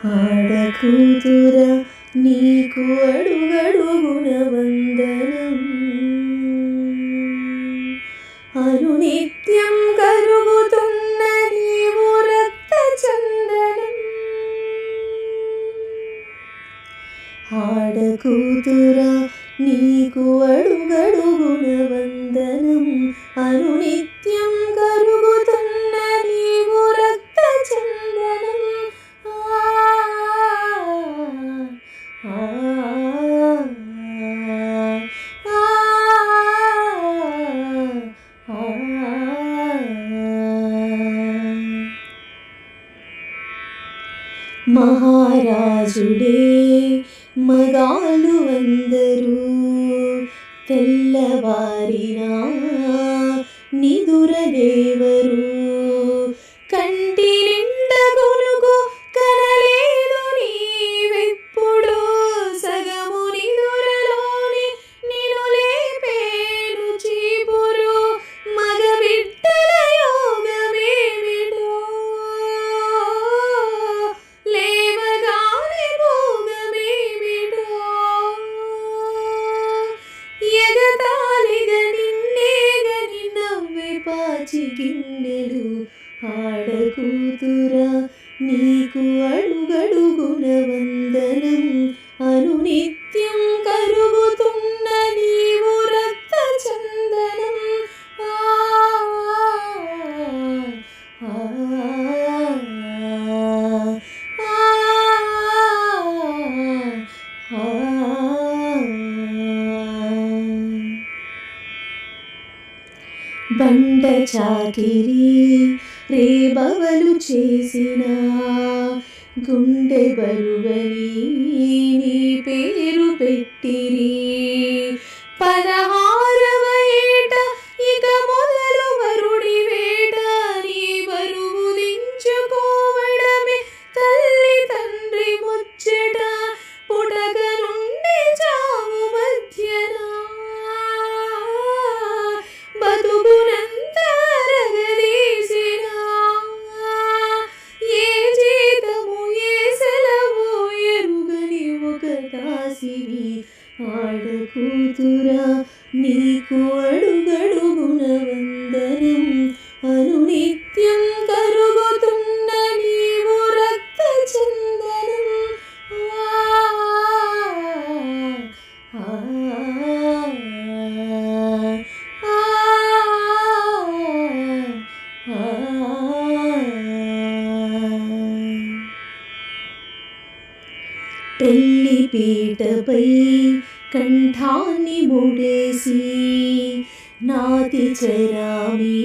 ఆడకూతుర నీకు అడుగడుగున వందనం. అనునిత్యం కరుగుతున్న నీవు రక్త చందనం. ఆడకూతుర నీకు అడుగడుగున వందనం. అనునిత్యం కరుగుతున్న నీవు రక్త చందనం. మహారాజుడే మగాళ్ళు అందరూ తెల్లవారినా నిదురదేవరు. కంటి నిండా కొనుకు కనలేదు నీవెప్పుడు. సగము నిదురలోని నిన్ను లేపేను చీపురు. మగబిడ్డల యోగమేమిటో లేవగానే భోగమేమిటో. ఎగతాళిగా నిన్నేగని నవ్వే పాచి గిన్నెలు. ఆడకూతుర నీకు అడుగడుగున వందనం. అనునిత్యం కరుగుతున్న నీవు రక్త చందనం. బండ చాకిరి రేబవలు చేసిన గుండె బరువని నీ పేరు పెట్టిరి. 16వ ఏట ఇక మొదలు వరుడి వేట. నీ బరువు దించుకోవడమే తల్లి తండ్రి ముచ్చట. పుటక నుండి చావు మధ్యన బతుకునంత అరగదీసిన. ఏ జీతము ఏ సెలవు ఎరుగని ఒక దాసివి. ఆడకూతుర నీకు అడుగడుగున వందనం. అనునిత్యం కరుగుతున్న నీవు రక్త చందనం. పెళ్లి పీటపై కంఠాన్ని ముడేసి నాతి చరామి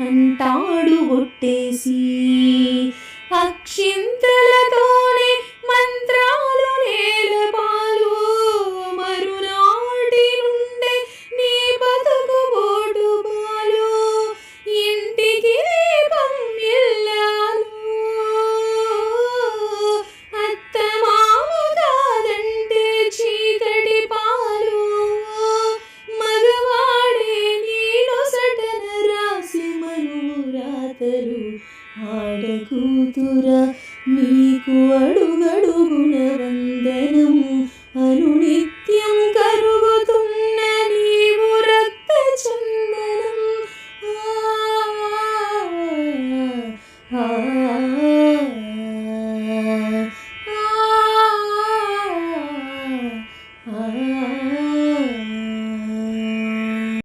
అంటాడు ఒట్టేసి. అక్షింతలతోనే మంత్రాలు నేలపాలు. మరునాటి నుండే నీ బతుకు బోటు పాలు. ఇంటికి దీపం ఇల్లాలు. అత్త మామ కాదంటే చీకటి పాలు. మగవాడే నీ నొసటన రాసి మనువు రాతలు. ఆడకూతుర నీకు అడుగడుగున